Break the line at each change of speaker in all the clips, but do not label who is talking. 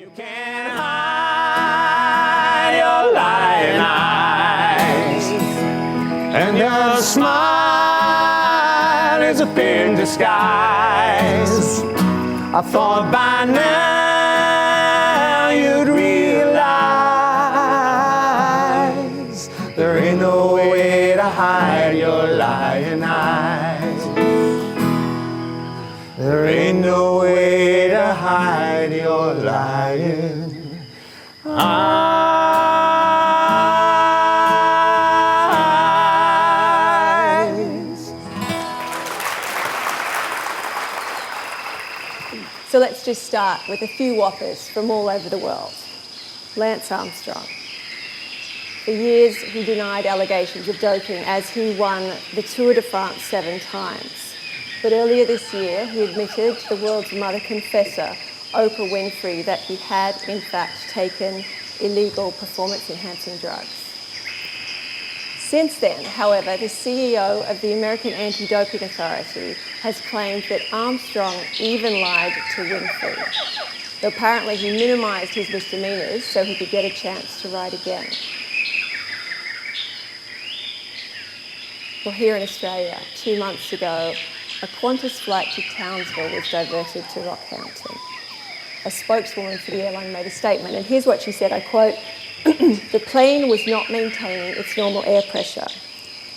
You can't hide your lying eyes, and your smile is a thin disguise. I thought by now you'd realize there ain't no way to hide your lying eyes. There ain't no way to hide your lying eyes.
So let's just start with a few whoppers from all over the world. Lance Armstrong. For years, he denied allegations of doping as he won the Tour de France 7 times. But earlier this year, he admitted to the world's mother confessor, Oprah Winfrey, that he had, in fact, taken illegal performance-enhancing drugs. Since then, however, the CEO of the American Anti-Doping Authority has claimed that Armstrong even lied to Winfrey. Though apparently he minimised his misdemeanours so he could get a chance to ride again. Well, here in Australia, 2 months ago, a Qantas flight to Townsville was diverted to Rockhampton. A spokeswoman for the airline made a statement, and here's what she said, I quote, "The plane was not maintaining its normal air pressure."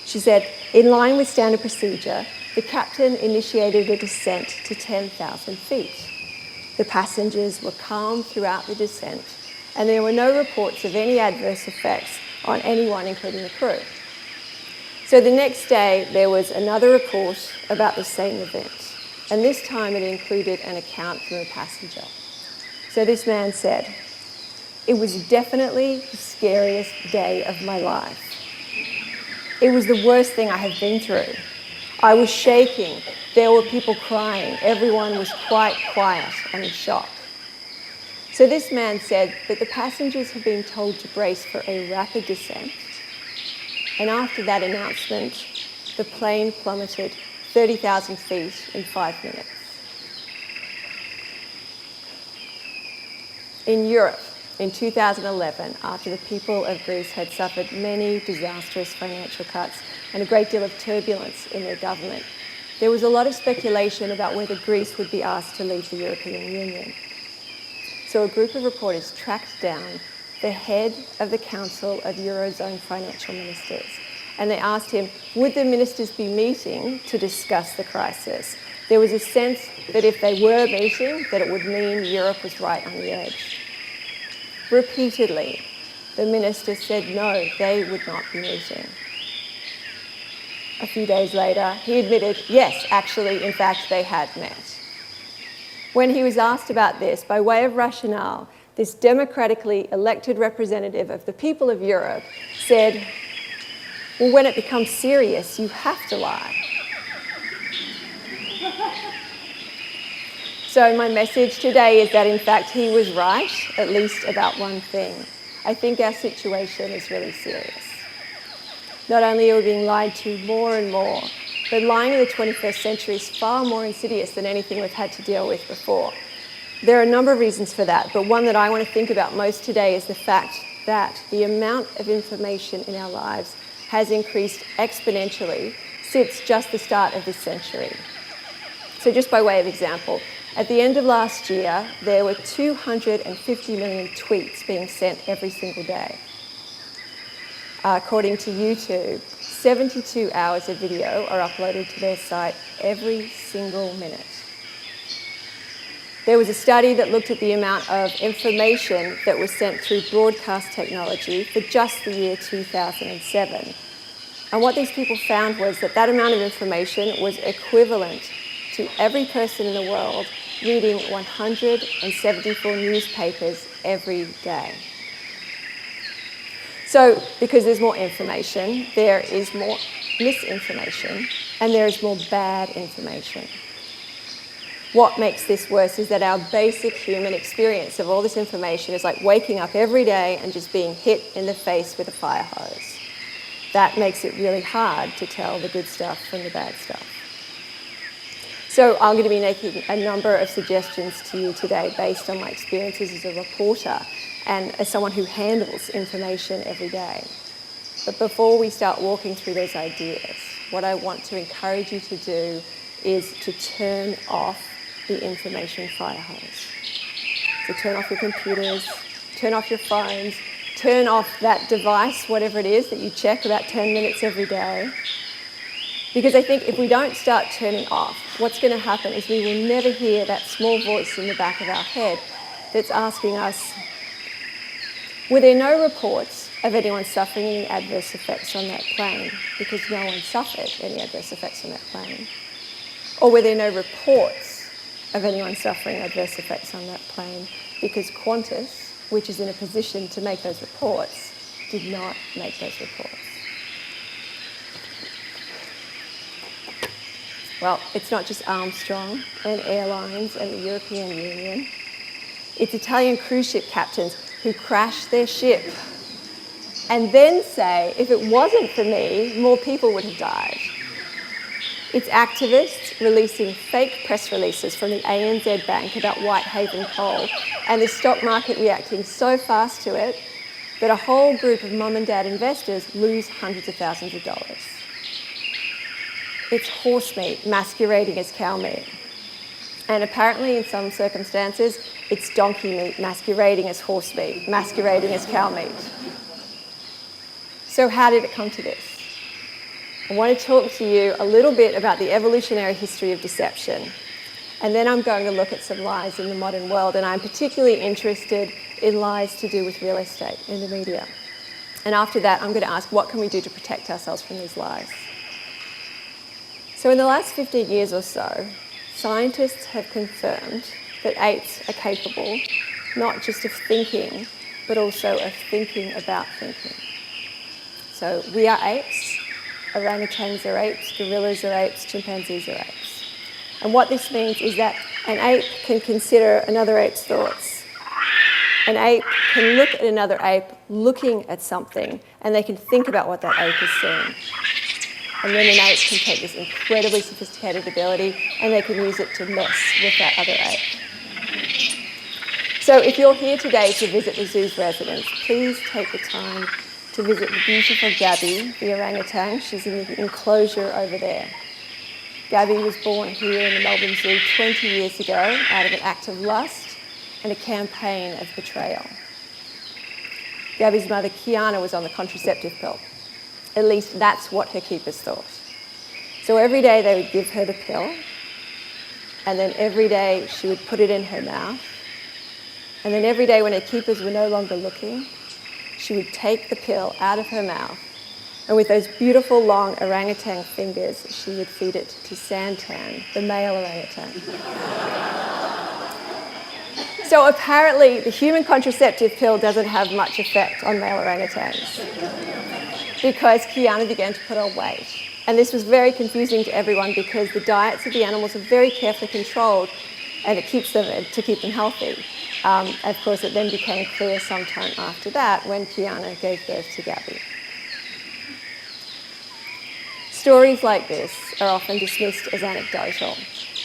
She said, "In line with standard procedure, the captain initiated a descent to 10,000 feet. The passengers were calm throughout the descent, and there were no reports of any adverse effects on anyone, including the crew." So the next day, there was another report about the same event, and this time it included an account from a passenger. So this man said, "It was definitely the scariest day of my life. It was the worst thing I have been through. I was shaking, there were people crying, everyone was quite quiet and in shock." So this man said that the passengers had been told to brace for a rapid descent, and after that announcement, the plane plummeted 30,000 feet in 5 minutes. In Europe, in 2011, after the people of Greece had suffered many disastrous financial cuts and a great deal of turbulence in their government, there was a lot of speculation about whether Greece would be asked to leave the European Union. So a group of reporters tracked down the head of the Council of Eurozone Financial Ministers. And they asked him, would the ministers be meeting to discuss the crisis? There was a sense that if they were meeting, that it would mean Europe was right on the edge. Repeatedly, the ministers said no, they would not be meeting. A few days later, he admitted, yes, actually, in fact, they had met. When he was asked about this, by way of rationale, this democratically elected representative of the people of Europe said, well, when it becomes serious, you have to lie. So my message today is that, in fact, he was right, at least about one thing. I think our situation is really serious. Not only are we being lied to more and more, but lying in the 21st century is far more insidious than anything we've had to deal with before. There are a number of reasons for that, but one that I want to think about most today is the fact that the amount of information in our lives has increased exponentially since just the start of this century. So just by way of example, at the end of last year, there were 250 million tweets being sent every single day. According to YouTube, 72 hours of video are uploaded to their site every single minute. There was a study that looked at the amount of information that was sent through broadcast technology for just the year 2007. And what these people found was that that amount of information was equivalent to every person in the world reading 174 newspapers every day. So, because there's more information, there is more misinformation, and there is more bad information. What makes this worse is that our basic human experience of all this information is like waking up every day and just being hit in the face with a fire hose. That makes it really hard to tell the good stuff from the bad stuff. So I'm going to be making a number of suggestions to you today based on my experiences as a reporter and as someone who handles information every day. But before we start walking through those ideas, what I want to encourage you to do is to turn off the information fire hose. So turn off your computers, turn off your phones, turn off that device, whatever it is that you check about 10 minutes every day. Because I think if we don't start turning off, what's going to happen is we will never hear that small voice in the back of our head that's asking us, were there no reports of anyone suffering any adverse effects on that plane? Because no one suffered any adverse effects on that plane. Or were there no reports of anyone suffering adverse effects on that plane? Because Qantas, which is in a position to make those reports, did not make those reports. Well, it's not just Armstrong and airlines and the European Union. It's Italian cruise ship captains who crash their ship and then say, if it wasn't for me, more people would have died. It's activists releasing fake press releases from the ANZ Bank about Whitehaven coal and the stock market reacting so fast to it that a whole group of mum and dad investors lose hundreds of thousands of dollars. It's horse meat masquerading as cow meat. And apparently in some circumstances, it's donkey meat masquerading as horse meat, masquerading as cow meat. So how did it come to this? I want to talk to you a little bit about the evolutionary history of deception. And then I'm going to look at some lies in the modern world, and I'm particularly interested in lies to do with real estate in the media. And after that, I'm going to ask, what can we do to protect ourselves from these lies? So in the last 15 years or so, scientists have confirmed that apes are capable not just of thinking, but also of thinking about thinking. So we are apes, orangutans are apes, gorillas are apes, chimpanzees are apes. And what this means is that an ape can consider another ape's thoughts. An ape can look at another ape looking at something, and they can think about what that ape is seeing. And then an ape can take this incredibly sophisticated ability and they can use it to mess with that other ape. So if you're here today to visit the zoo's residents, please take the time to visit the beautiful Gabby, the orangutan. She's in the enclosure over there. Gabby was born here in the Melbourne Zoo 20 years ago out of an act of lust and a campaign of betrayal. Gabby's mother, Kiana, was on the contraceptive pill. At least that's what her keepers thought. So every day they would give her the pill, and then every day she would put it in her mouth, and then every day when her keepers were no longer looking, she would take the pill out of her mouth, and with those beautiful long orangutan fingers, she would feed it to Santan, the male orangutan. So apparently the human contraceptive pill doesn't have much effect on male orangutans, because Kiana began to put on weight. And this was very confusing to everyone because the diets of the animals are very carefully controlled and it keeps them to keep them healthy. Of course, it then became clear sometime after that when Kiana gave birth to Gabby. Stories like this are often dismissed as anecdotal.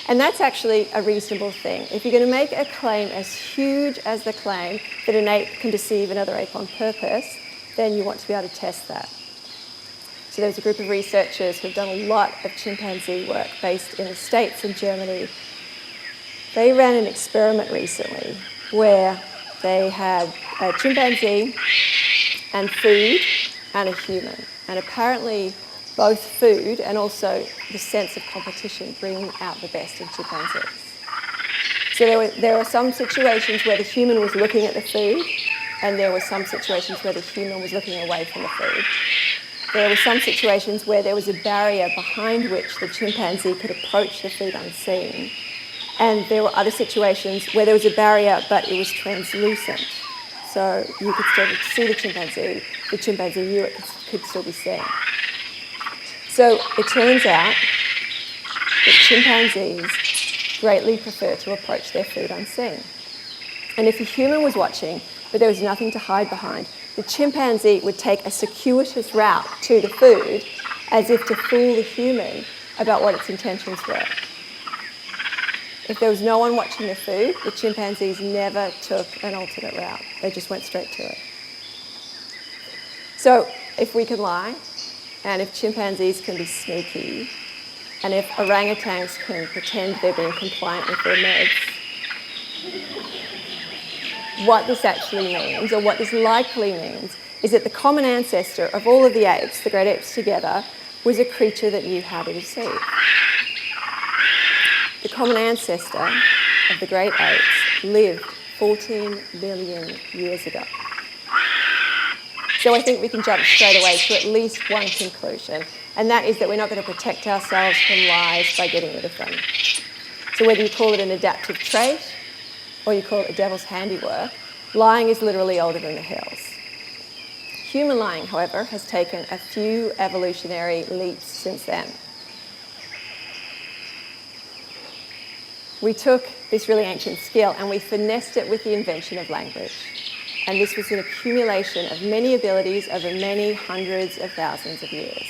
And that's actually a reasonable thing. If you're going to make a claim as huge as the claim that an ape can deceive another ape on purpose, then you want to be able to test that. So there was a group of researchers who've done a lot of chimpanzee work based in the States and Germany. They ran an experiment recently where they had a chimpanzee and food and a human. And apparently both food and also the sense of competition bring out the best in chimpanzees. So there were some situations where the human was looking at the food, and there were some situations where the human was looking away from the food. There were some situations where there was a barrier behind which the chimpanzee could approach the food unseen. And there were other situations where there was a barrier, but it was translucent. So you could still see the chimpanzee knew it could still be seen. So it turns out that chimpanzees greatly prefer to approach their food unseen. And if a human was watching, but there was nothing to hide behind, the chimpanzee would take a circuitous route to the food as if to fool the human about what its intentions were. If there was no one watching the food, the chimpanzees never took an alternate route. They just went straight to it. So if we can lie, and if chimpanzees can be sneaky, and if orangutans can pretend they're being compliant with their meds, what this actually means, or what this likely means, is that the common ancestor of all of the apes, the great apes together, was a creature that knew how to deceive. The common ancestor of the great apes lived 14 billion years ago. So I think we can jump straight away to at least one conclusion, and that is that we're not going to protect ourselves from lies by getting rid of them. So whether you call it an adaptive trait or you call it a devil's handiwork, lying is literally older than the hills. Human lying, however, has taken a few evolutionary leaps since then. We took this really ancient skill and we finessed it with the invention of language. And this was an accumulation of many abilities over many hundreds of thousands of years.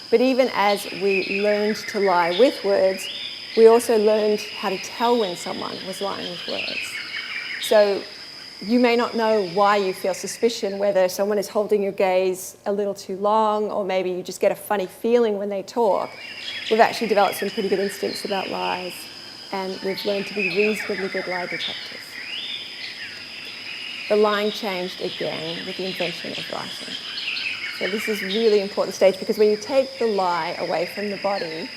But even as we learned to lie with words, we also learned how to tell when someone was lying with words. So you may not know why you feel suspicion, whether someone is holding your gaze a little too long, or maybe you just get a funny feeling when they talk. We've actually developed some pretty good instincts about lies, and we've learned to be reasonably good lie detectors. The lying changed again with the invention of writing. So this is a really important stage, because when you take the lie away from the body,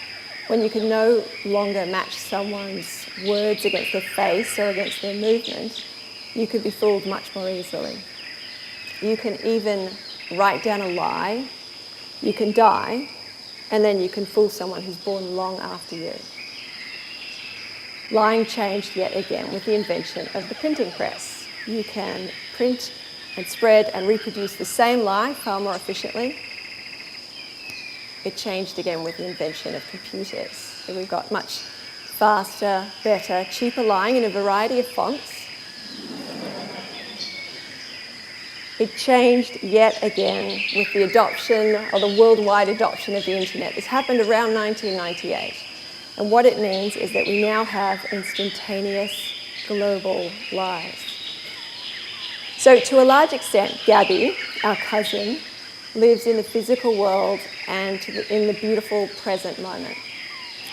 when you can no longer match someone's words against their face or against their movement, you could be fooled much more easily. You can even write down a lie, you can die, and then you can fool someone who's born long after you. Lying changed yet again with the invention of the printing press. You can print and spread and reproduce the same lie far more efficiently. It changed again with the invention of computers. So we've got much faster, better, cheaper lying in a variety of fonts. It changed yet again with the adoption, or the worldwide adoption of the internet. This happened around 1998. And what it means is that we now have instantaneous global lies. So to a large extent, Gabby, our cousin, lives in the physical world and in the beautiful present moment.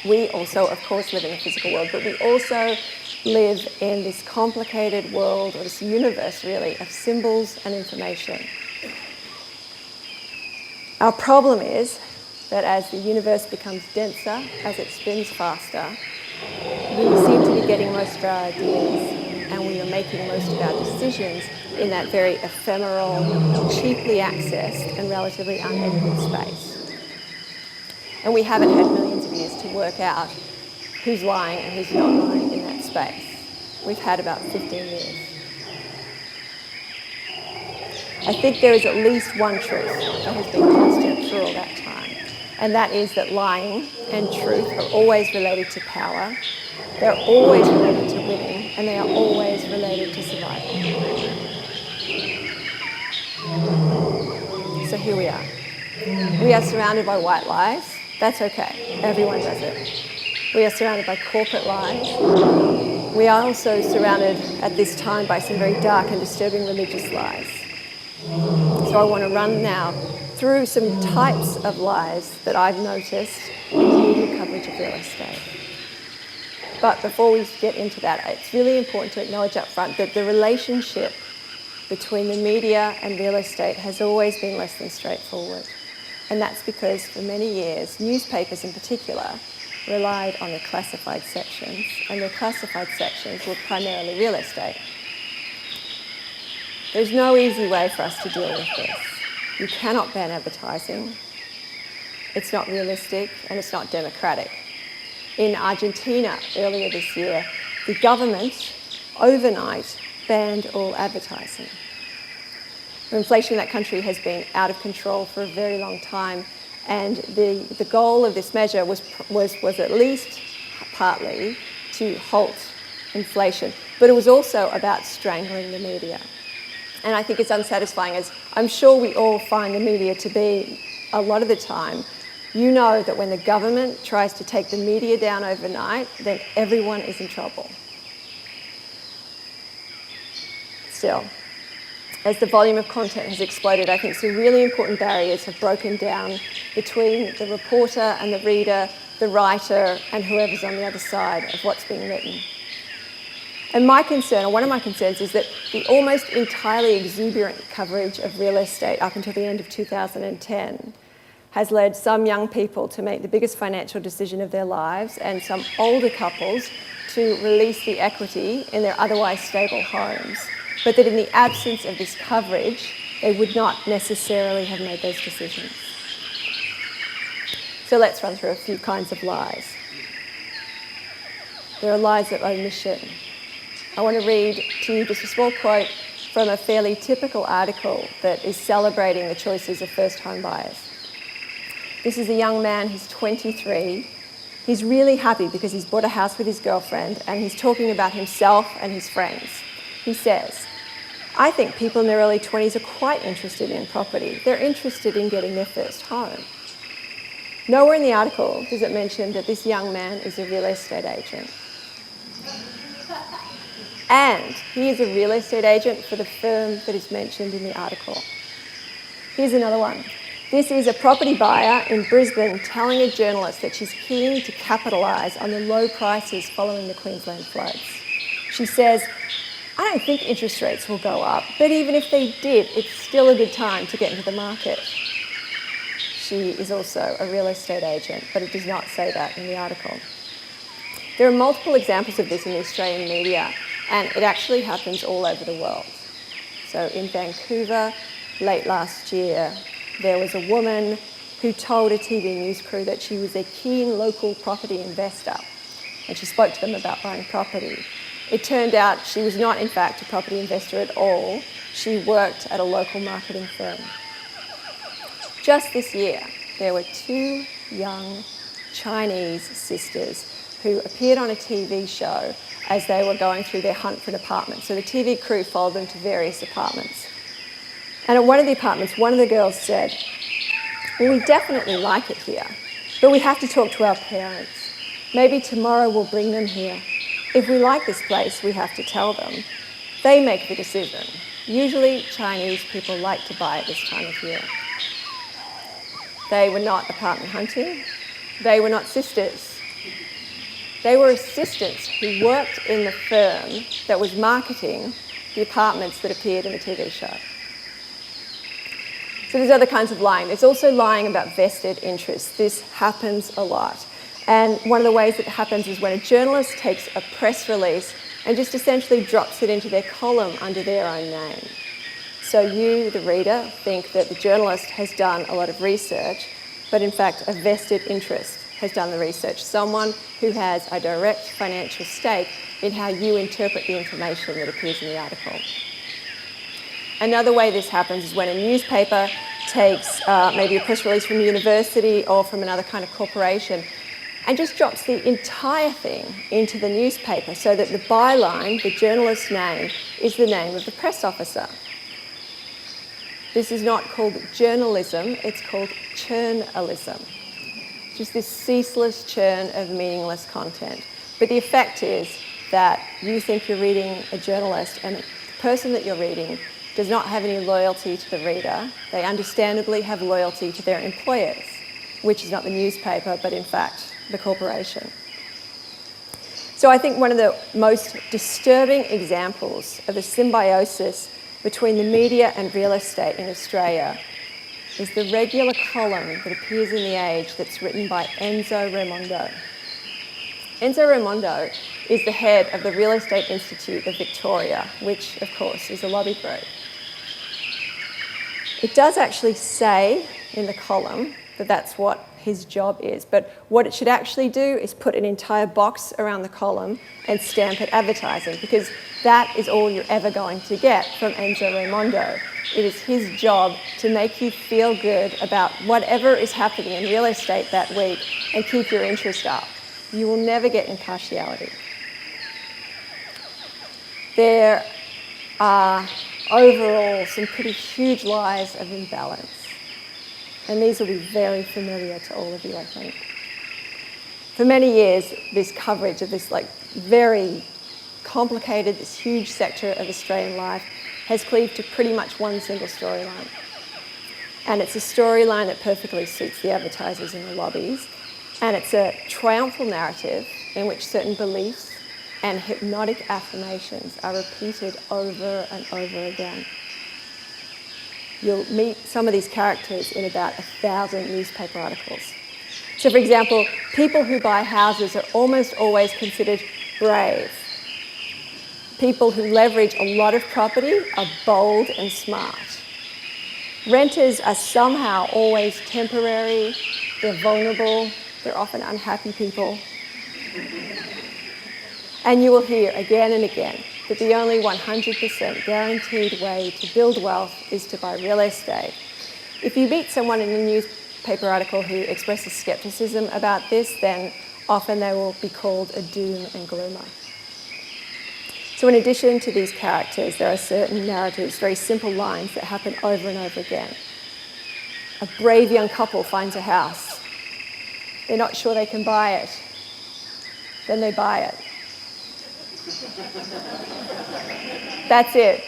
We also, of course, live in the physical world, but we also live in this complicated world, or this universe really, of symbols and information. Our problem is that as the universe becomes denser, as it spins faster, we seem to be getting most of our ideas, and we are making most of our decisions in that very ephemeral, cheaply accessed and relatively unedited space. And we haven't had millions of years to work out who's lying and who's not lying in that space. We've had about 15 years. I think there is at least one truth that has been constant through all that time, and that is that lying and truth are always related to power, they're always related to winning, and they are always related to survival. So here we are. We are surrounded by white lies. That's okay. Everyone does it. We are surrounded by corporate lies. We are also surrounded at this time by some very dark and disturbing religious lies. So I want to run now through some types of lies that I've noticed in media coverage of real estate. But before we get into that, it's really important to acknowledge up front that the relationship between the media and real estate has always been less than straightforward. And that's because for many years, newspapers in particular relied on the classified sections, and the classified sections were primarily real estate. There's no easy way for us to deal with this. You cannot ban advertising. It's not realistic, and it's not democratic. In Argentina earlier this year, the government overnight banned all advertising. The inflation in that country has been out of control for a very long time, and the goal of this measure was at least partly to halt inflation, but it was also about strangling the media. And I think it's unsatisfying, as I'm sure we all find the media to be, a lot of the time, you know that when the government tries to take the media down overnight, then everyone is in trouble. Still, as the volume of content has exploded, I think some really important barriers have broken down between the reporter and the reader, the writer, and whoever's on the other side of what's being written. And my concern, or one of my concerns, is that the almost entirely exuberant coverage of real estate up until the end of 2010 has led some young people to make the biggest financial decision of their lives and some older couples to release the equity in their otherwise stable homes. But that in the absence of this coverage, they would not necessarily have made those decisions. So let's run through a few kinds of lies. There are lies of omission. I want to read to you just a small quote from a fairly typical article that is celebrating the choices of first home buyers. This is a young man, he's 23. He's really happy because he's bought a house with his girlfriend and he's talking about himself and his friends. He says, "I think people in their early 20s are quite interested in property. They're interested in getting their first home." Nowhere in the article does it mention that this young man is a real estate agent. And he is a real estate agent for the firm that is mentioned in the article. Here's another one. This is a property buyer in Brisbane telling a journalist that she's keen to capitalise on the low prices following the Queensland floods. She says, "I don't think interest rates will go up, but even if they did, it's still a good time to get into the market." She is also a real estate agent, but it does not say that in the article. There are multiple examples of this in the Australian media, and it actually happens all over the world. So in Vancouver, late last year, there was a woman who told a TV news crew that she was a keen local property investor, and she spoke to them about buying property. It turned out she was not, in fact, a property investor at all. She worked at a local marketing firm. Just this year, there were two young Chinese sisters who appeared on a TV show as they were going through their hunt for an apartment. So the TV crew followed them to various apartments. And at one of the apartments, one of the girls said, "Well, we definitely like it here, but we have to talk to our parents. Maybe tomorrow we'll bring them here. If we like this place, we have to tell them. They make the decision." Usually Chinese people like to buy at this time of year. They were not apartment hunting. They were not sisters. They were assistants who worked in the firm that was marketing the apartments that appeared in the TV show. So there's other kinds of lying. There's also lying about vested interests. This happens a lot. And one of the ways it happens is when a journalist takes a press release and just essentially drops it into their column under their own name. So you, the reader, think that the journalist has done a lot of research, but in fact a vested interest has done the research. Someone who has a direct financial stake in how you interpret the information that appears in the article. Another way this happens is when a newspaper takes maybe a press release from a university or from another kind of corporation and just drops the entire thing into the newspaper so that the byline, the journalist's name, is the name of the press officer. This is not called journalism, it's called churnalism. Just this ceaseless churn of meaningless content. But the effect is that you think you're reading a journalist and the person that you're reading does not have any loyalty to the reader. They understandably have loyalty to their employers, which is not the newspaper, but in fact, the corporation. So I think one of the most disturbing examples of the symbiosis between the media and real estate in Australia is the regular column that appears in The Age that's written by Enzo Raimondo. Enzo Raimondo is the head of the Real Estate Institute of Victoria, which, of course, is a lobby group. It does actually say in the column that that's what his job is, but what it should actually do is put an entire box around the column and stamp it advertising, because that is all you're ever going to get from Enzo Raimondo. It is his job to make you feel good about whatever is happening in real estate that week and keep your interest up. You will never get impartiality. There are overall some pretty huge lies of imbalance. And these will be very familiar to all of you, I think. For many years, this coverage of this very complicated, this huge sector of Australian life has cleaved to pretty much one single storyline. And it's a storyline that perfectly suits the advertisers and the lobbies. And it's a triumphal narrative in which certain beliefs and hypnotic affirmations are repeated over and over again. You'll meet some of these characters in about 1,000 newspaper articles. So, for example, people who buy houses are almost always considered brave. People who leverage a lot of property are bold and smart. Renters are somehow always temporary, they're vulnerable, they're often unhappy people. And you will hear again and again that the only 100% guaranteed way to build wealth is to buy real estate. If you meet someone in a newspaper article who expresses skepticism about this, then often they will be called a doom and gloomer. So in addition to these characters, there are certain narratives, very simple lines that happen over and over again. A brave young couple finds a house. They're not sure they can buy it. Then they buy it. That's it.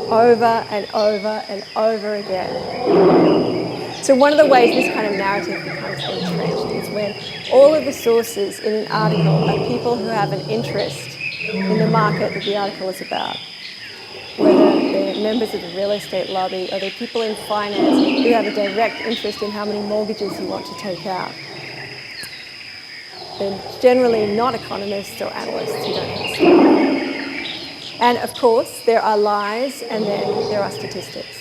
Over and over and over again. So one of the ways this kind of narrative becomes entrenched is when all of the sources in an article are people who have an interest in the market that the article is about. Whether they're members of the real estate lobby or they're people in finance who have a direct interest in how many mortgages you want to take out. They're generally not economists or analysts who don't understand. And of course, there are lies and then there are statistics.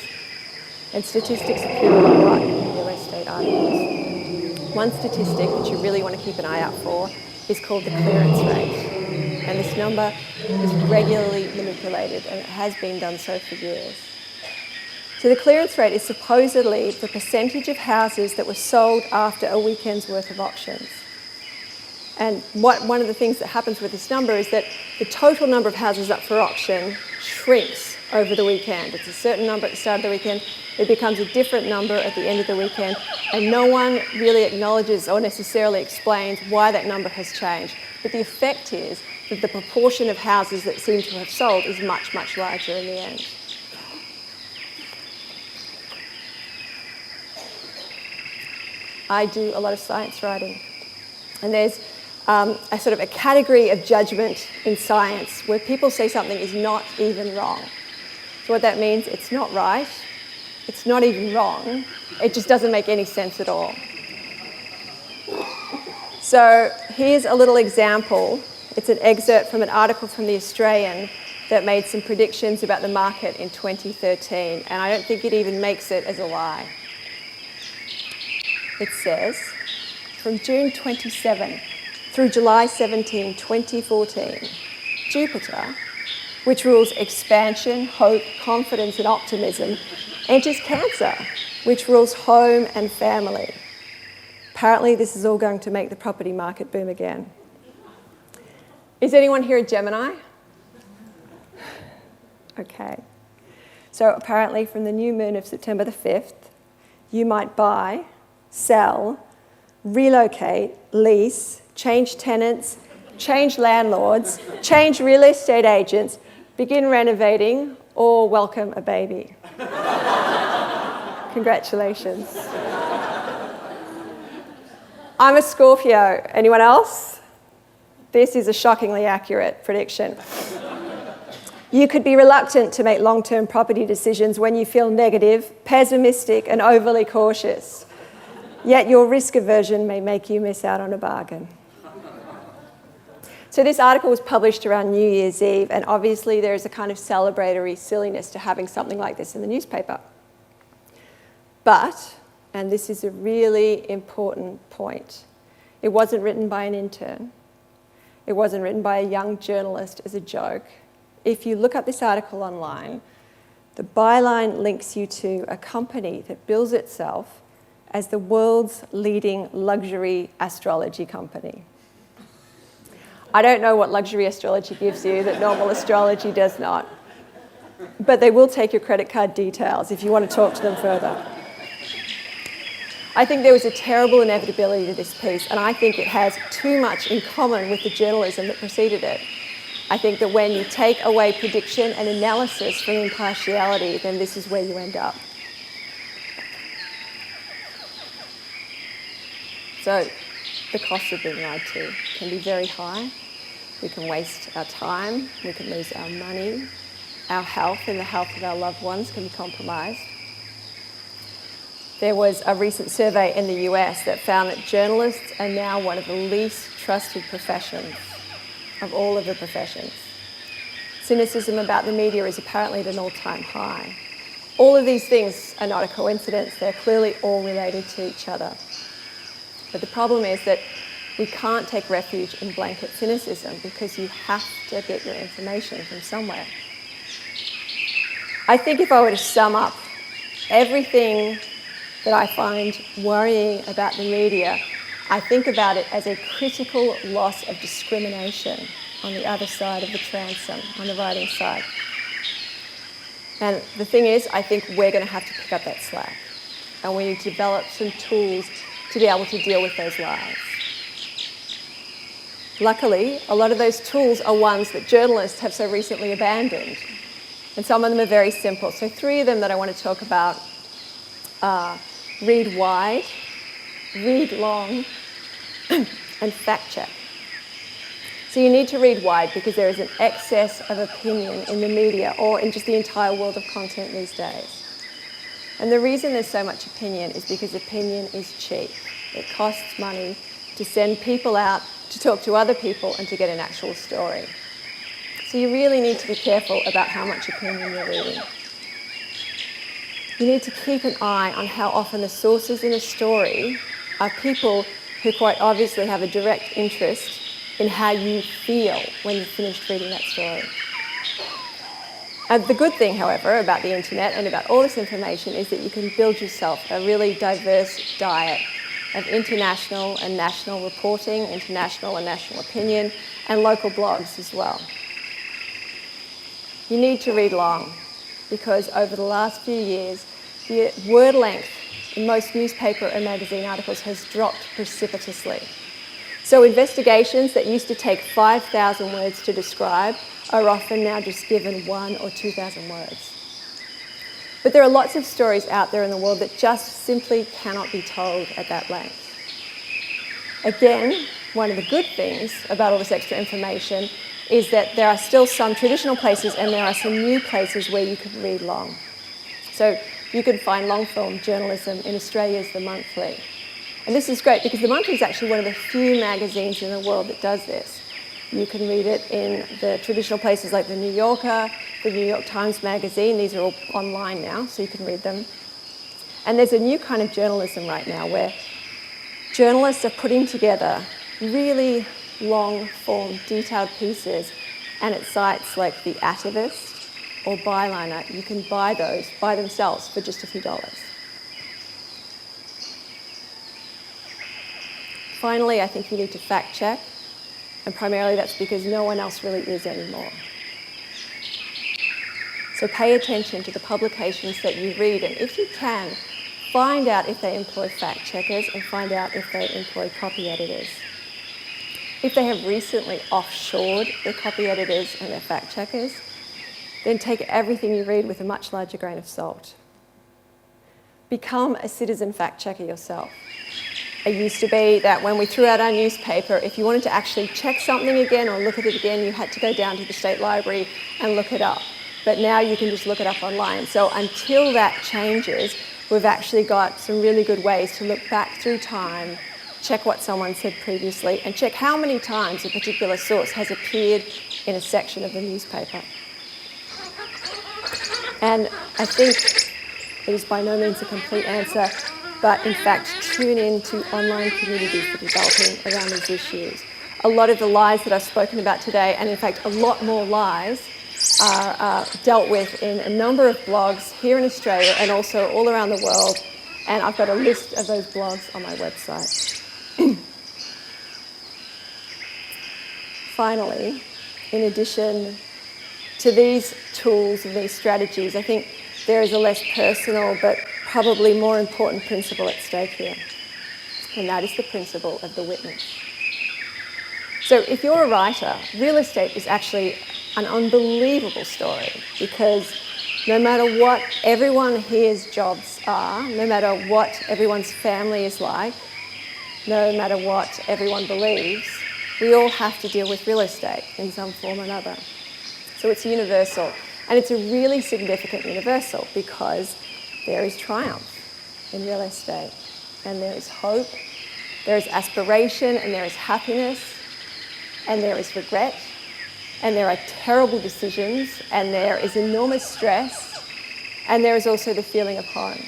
And statistics appear a lot in real estate articles. One statistic that you really want to keep an eye out for is called the clearance rate. And this number is regularly manipulated, and it has been done so for years. So the clearance rate is supposedly the percentage of houses that were sold after a weekend's worth of auctions. And one of the things that happens with this number is that the total number of houses up for auction shrinks over the weekend. It's a certain number at the start of the weekend, it becomes a different number at the end of the weekend, and no one really acknowledges or necessarily explains why that number has changed. But the effect is that the proportion of houses that seem to have sold is much, much larger in the end. I do a lot of science writing, and there's a sort of a category of judgment in science where people say something is not even wrong. So what that means, it's not right, it's not even wrong, it just doesn't make any sense at all. So here's a little example. It's an excerpt from an article from The Australian that made some predictions about the market in 2013, and I don't think it even makes it as a lie. It says, from June 27 through July 17, 2014, Jupiter, which rules expansion, hope, confidence and optimism, enters Cancer, which rules home and family. Apparently this is all going to make the property market boom again. Is anyone here a Gemini? Okay. So apparently from the new moon of September the 5th, you might buy, sell, relocate, lease, change tenants, change landlords, change real estate agents, begin renovating, or welcome a baby. Congratulations. I'm a Scorpio. Anyone else? This is a shockingly accurate prediction. You could be reluctant to make long-term property decisions when you feel negative, pessimistic, and overly cautious. Yet your risk aversion may make you miss out on a bargain. So this article was published around New Year's Eve, and obviously there is a kind of celebratory silliness to having something like this in the newspaper. But, and this is a really important point, it wasn't written by an intern. It wasn't written by a young journalist as a joke. If you look up this article online, the byline links you to a company that bills itself as the world's leading luxury astrology company. I don't know what luxury astrology gives you that normal astrology does not, but they will take your credit card details if you want to talk to them further. I think there was a terrible inevitability to this piece, and I think it has too much in common with the journalism that preceded it. I think that when you take away prediction and analysis from impartiality, then this is where you end up. So the cost of being lied to can be very high. We can waste our time, we can lose our money, our health and the health of our loved ones can be compromised. There was a recent survey in the US that found that journalists are now one of the least trusted professions of all of the professions. Cynicism about the media is apparently at an all-time high. All of these things are not a coincidence, they're clearly all related to each other. But the problem is that we can't take refuge in blanket cynicism because you have to get your information from somewhere. I think if I were to sum up everything that I find worrying about the media, I think about it as a critical loss of discrimination on the other side of the transom, on the writing side. And the thing is, I think we're going to have to pick up that slack. And we need to develop some tools to be able to deal with those lies. Luckily, a lot of those tools are ones that journalists have so recently abandoned. And some of them are very simple. So 3 of them that I want to talk about are read wide, read long, and fact check. So you need to read wide because there is an excess of opinion in the media or in just the entire world of content these days. And the reason there's so much opinion is because opinion is cheap. It costs money to send people out to talk to other people and to get an actual story. So you really need to be careful about how much opinion you're reading. You need to keep an eye on how often the sources in a story are people who quite obviously have a direct interest in how you feel when you've finished reading that story. The good thing, however, about the internet and about all this information is that you can build yourself a really diverse diet of international and national reporting, international and national opinion, and local blogs as well. You need to read long because over the last few years, the word length in most newspaper and magazine articles has dropped precipitously. So investigations that used to take 5,000 words to describe are often now just given 1,000 or 2,000 words. But there are lots of stories out there in the world that just simply cannot be told at that length. Again, one of the good things about all this extra information is that there are still some traditional places and there are some new places where you can read long. So you can find long-form journalism in Australia's The Monthly. And this is great because The Monthly is actually one of the few magazines in the world that does this. You can read it in the traditional places like the New Yorker, the New York Times Magazine. These are all online now, so you can read them. And there's a new kind of journalism right now where journalists are putting together really long-form, detailed pieces, and at sites like The Atavist or Byliner, you can buy those by themselves for just a few dollars. Finally, I think you need to fact check. And primarily that's because no one else really is anymore. So pay attention to the publications that you read, and if you can, find out if they employ fact checkers and find out if they employ copy editors. If they have recently offshored their copy editors and their fact checkers, then take everything you read with a much larger grain of salt. Become a citizen fact checker yourself. It used to be that when we threw out our newspaper, if you wanted to actually check something again or look at it again, you had to go down to the state library and look it up. But now you can just look it up online. So until that changes, we've actually got some really good ways to look back through time, check what someone said previously, and check how many times a particular source has appeared in a section of the newspaper. And I think it is by no means a complete answer, but in fact tune in to online communities that are developing around these issues. A lot of the lies that I've spoken about today, and in fact a lot more lies, are dealt with in a number of blogs here in Australia and also all around the world, and I've got a list of those blogs on my website. Finally, in addition to these tools and these strategies, I think there is a less personal but probably more important principle at stake here, and that is the principle of the witness. So if you're a writer, real estate is actually an unbelievable story, because no matter what everyone here's jobs are, no matter what everyone's family is like, no matter what everyone believes, we all have to deal with real estate in some form or another. So it's universal, and it's a really significant universal because there is triumph in real estate, and there is hope, there is aspiration, and there is happiness, and there is regret, and there are terrible decisions, and there is enormous stress, and there is also the feeling of home.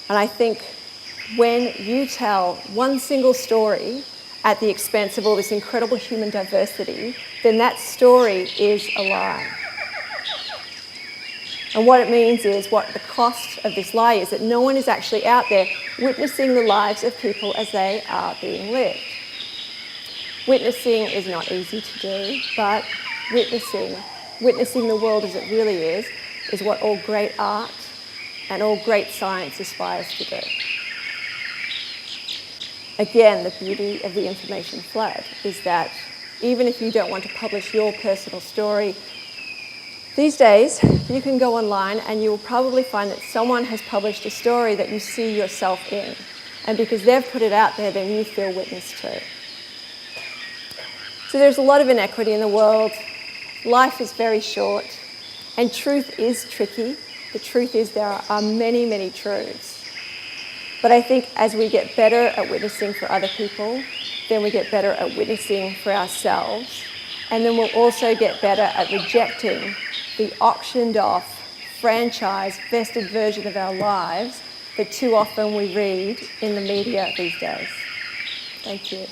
And I think when you tell one single story at the expense of all this incredible human diversity, then that story is a lie. And what it means is, what the cost of this lie is, that no one is actually out there witnessing the lives of people as they are being lived. Witnessing is not easy to do, but witnessing the world as it really is what all great art and all great science aspires to do. Again, the beauty of the information flood is that even if you don't want to publish your personal story, these days you can go online and you will probably find that someone has published a story that you see yourself in. And because they've put it out there, then you feel witness to. So there's a lot of inequity in the world. Life is very short, and truth is tricky. The truth is there are many, many truths. But I think as we get better at witnessing for other people, then we get better at witnessing for ourselves. And then we'll also get better at rejecting the auctioned off, franchise, vested version of our lives that too often we read in the media these days. Thank you.